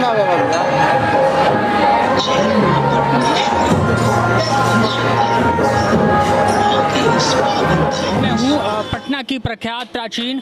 नाम है भैया? मैं हूँ पटना की प्रख्यात प्राचीन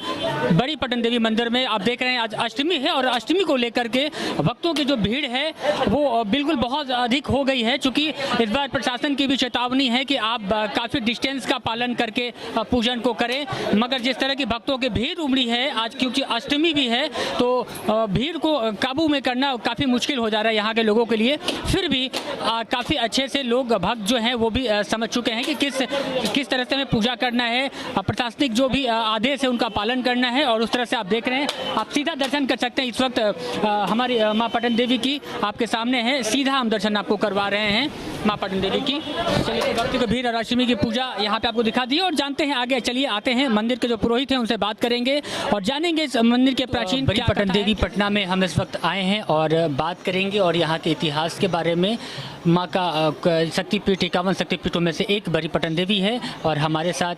बड़ी पटन देवी मंदिर में। आप देख रहे हैं आज अष्टमी है और अष्टमी को लेकर के भक्तों की जो भीड़ है वो बिल्कुल बहुत अधिक हो गई है। चूँकि इस बार प्रशासन की भी चेतावनी है कि आप काफ़ी डिस्टेंस का पालन करके पूजन को करें, मगर जिस तरह की भक्तों की भीड़ उमड़ी है आज, क्योंकि अष्टमी भी है तो भीड़ को काबू में करना काफ़ी मुश्किल हो जा रहा है यहाँ के लोगों के लिए। फिर भी काफ़ी अच्छे से लोग भक्त जो हैं वो भी समझ चुके हैं कि किस तरह से हमें पूजा करना है, प्रशासनिक जो भी आदेश है उनका पालन करना है। और उस तरह से आप देख रहे हैं, आप सीधा दर्शन कर सकते हैं। इस वक्त हमारी माँ पटन देवी की आपके सामने है, सीधा हम दर्शन आपको करवा रहे हैं माँ पटन देवी की। चलिए, तो भक्तों की भीड़ और अष्टमी की पूजा यहाँ पे आपको दिखा दी और जानते हैं आगे। चलिए आते हैं मंदिर के जो पुरोहित हैं उनसे बात करेंगे और जानेंगे इस मंदिर के प्राचीन बड़ी पटन देवी पटना में हम इस वक्त आए हैं और बात करेंगे और यहाँ के इतिहास के बारे में। माँ का शक्तिपीठ 51 शक्तिपीठों में से एक बड़ी पटन देवी है और हमारे साथ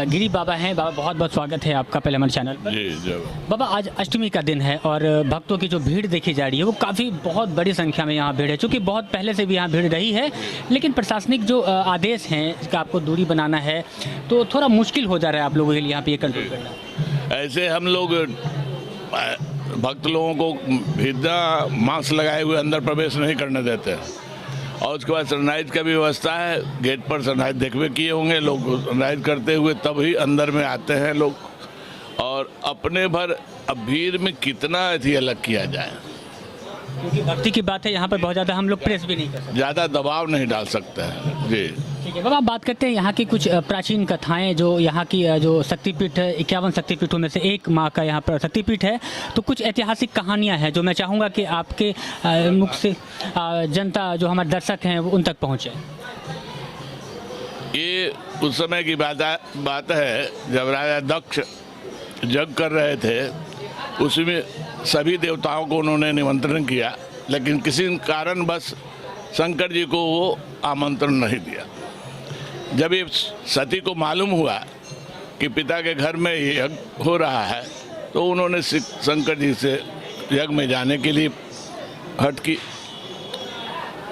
गिरी बाबा हैं। बाबा बहुत बहुत स्वागत है आपका पहले हमारे चैनल पर। जी बाबा, आज अष्टमी का दिन है और भक्तों की जो भीड़ देखी जा रही है वो काफ़ी बहुत बड़ी संख्या में यहाँ भीड़ है, क्योंकि बहुत पहले से भी यहाँ भीड़ रही है। लेकिन प्रशासनिक जो आदेश हैं कि आपको दूरी बनाना है तो थोड़ा मुश्किल हो जा रहा है आप लोगों के लिए यहाँ पे ये कंट्रोल करना। ऐसे हम लोग भक्त लोगों को बिना मास्क लगाए हुए अंदर प्रवेश नहीं करने देते और उसके बाद सनराइज का भी व्यवस्था है। गेट पर सनराइज देखवे किए होंगे लोग, सनराइज करते हुए तभी अंदर में आते हैं लोग। और अपने भर अब भीड़ में कितना अथी अलग किया जाए, क्योंकि भक्ति की बात है यहाँ पर, बहुत ज़्यादा हम लोग प्रेस भी नहीं कर सकते, ज़्यादा दबाव नहीं डाल सकते हैं। जी ठीक है बाबा, आप बात करते हैं यहाँ की कुछ प्राचीन कथाएं जो यहाँ की जो शक्तिपीठ है, 51 शक्तिपीठों में से एक माँ का यहाँ पर शक्तिपीठ है। तो कुछ ऐतिहासिक कहानियाँ हैं जो मैं चाहूँगा कि आपके मुख से जनता जो हमारे दर्शक हैं वो उन तक पहुँचे। ये उस समय की बात है जब राजा दक्ष यज्ञ कर रहे थे, उसमें सभी देवताओं को उन्होंने निमंत्रण किया, लेकिन किसी कारण बस शंकर जी को वो आमंत्रण नहीं दिया। जब ये सती को मालूम हुआ कि पिता के घर में यज्ञ हो रहा है तो उन्होंने शंकर जी से यज्ञ में जाने के लिए हट की।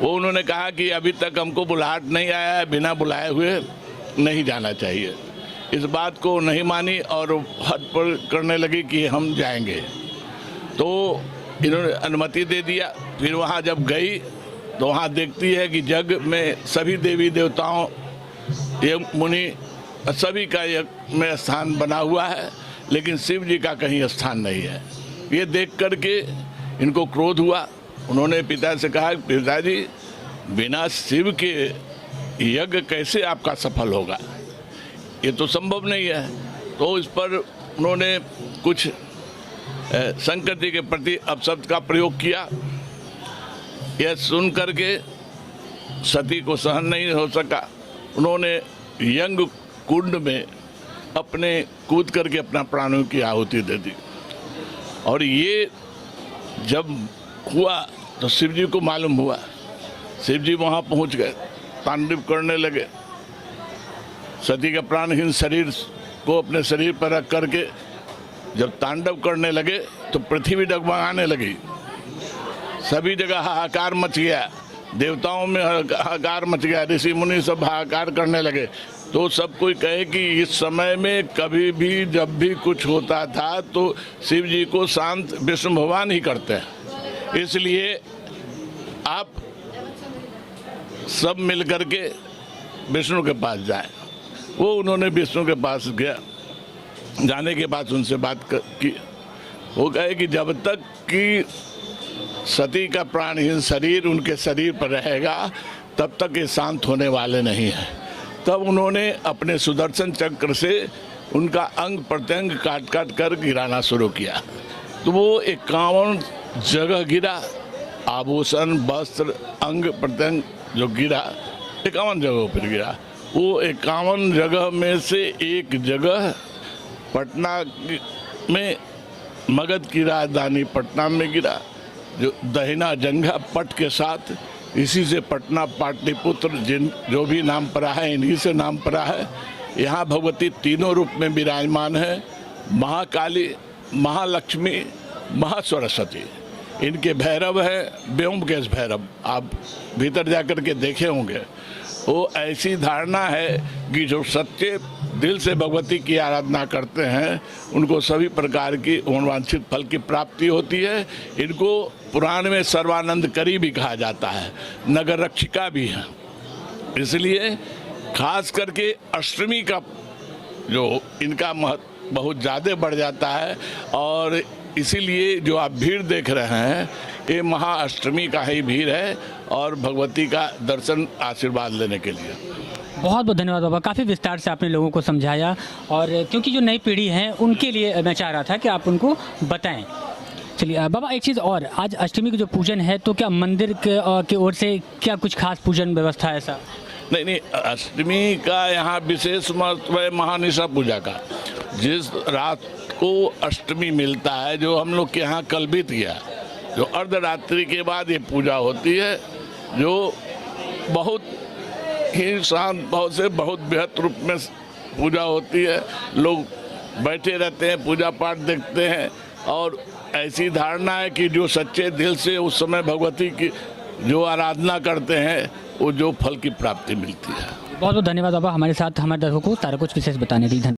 वो उन्होंने कहा कि अभी तक हमको बुलाहट नहीं आया है, बिना बुलाए हुए नहीं जाना चाहिए। इस बात को नहीं मानी और हट पर करने लगी कि हम जाएंगे, तो इन्होंने अनुमति दे दिया। फिर वहाँ जब गई तो वहाँ देखती है कि यज्ञ में सभी देवी देवताओं, यज्ञ मुनि सभी का यज्ञ में स्थान बना हुआ है, लेकिन शिव जी का कहीं स्थान नहीं है। ये देख करके इनको क्रोध हुआ। उन्होंने पिता से कहा, पिताजी बिना शिव के यज्ञ कैसे आपका सफल होगा, ये तो संभव नहीं है। तो इस पर उन्होंने कुछ शंकर जी के प्रति अपशब्द का प्रयोग किया। यह सुन करके सती को सहन नहीं हो सका, उन्होंने यज्ञ कुंड में अपने कूद करके अपना प्राणों की आहुति दे दी। और ये जब हुआ तो शिव जी को मालूम हुआ, शिव जी वहाँ पहुँच गए, तांडव करने लगे। सती का प्राणहीन शरीर को अपने शरीर पर रख करके जब तांडव करने लगे तो पृथ्वी डगमगाने लगी, सभी जगह हाहाकार मच गया, देवताओं में हाहाकार मच गया, ऋषि मुनि सब हाहाकार करने लगे। तो सब कोई कहे कि इस समय में कभी भी जब भी कुछ होता था तो शिव जी को शांत विष्णु भगवान ही करते हैं, इसलिए आप सब मिल करके विष्णु के पास जाएं। वो उन्होंने विष्णु के पास गया, जाने के बाद उनसे बात की। वो कहे कि जब तक कि सती का प्राणहीन शरीर उनके शरीर पर रहेगा तब तक ये शांत होने वाले नहीं हैं। तब उन्होंने अपने सुदर्शन चक्र से उनका अंग प्रत्यंग काट काट कर गिराना शुरू किया। तो वो 51 जगह गिरा, आभूषण वस्त्र अंग प्रत्यंग जो गिरा 51 जगहों पर गिरा। वो 51 जगह में से एक जगह पटना में, मगध की राजधानी पटना में गिरा, जो दहिना जंघा पट के साथ, इसी से पटना पाटलिपुत्र जो भी नाम पड़ा है इन्हीं से नाम पड़ा है। यहाँ भगवती तीनों रूप में विराजमान है, महाकाली, महालक्ष्मी, महासरस्वती। इनके भैरव है ब्योमकेश भैरव, आप भीतर जाकर के देखे होंगे। वो ऐसी धारणा है कि जो सच्चे दिल से भगवती की आराधना करते हैं उनको सभी प्रकार की मनोवांछित फल की प्राप्ति होती है। इनको पुराण में सर्वानंद करी भी कहा जाता है, नगर रक्षिका भी है। इसलिए खास करके अष्टमी का जो इनका महत्व बहुत ज़्यादा बढ़ जाता है और इसीलिए जो आप भीड़ देख रहे हैं ये महाअष्टमी का ही भीड़ है और भगवती का दर्शन आशीर्वाद लेने के लिए। बहुत बहुत धन्यवाद बाबा, काफ़ी विस्तार से आपने लोगों को समझाया और क्योंकि जो नई पीढ़ी है उनके लिए मैं चाह रहा था कि आप उनको बताएं। चलिए बाबा, एक चीज़ और, आज अष्टमी का जो पूजन है तो क्या मंदिर के ओर से क्या कुछ खास पूजन व्यवस्था है ऐसा? नहीं, अष्टमी का यहाँ विशेष महत्व है महानिशा पूजा का। जिस रात को अष्टमी मिलता है, जो हम लोग के यहाँ कल बीत गया, जो अर्धरात्रि के बाद ये पूजा होती है, जो बहुत ही शांत भाव से बहुत बृहत रूप में पूजा होती है। लोग बैठे रहते हैं, पूजा पाठ देखते हैं और ऐसी धारणा है कि जो सच्चे दिल से उस समय भगवती की जो आराधना करते हैं वो जो फल की प्राप्ति मिलती है। बहुत बहुत धन्यवाद बाबा, हमारे साथ हमारे दर्शकों को सारा कुछ विशेष बताने के लिए।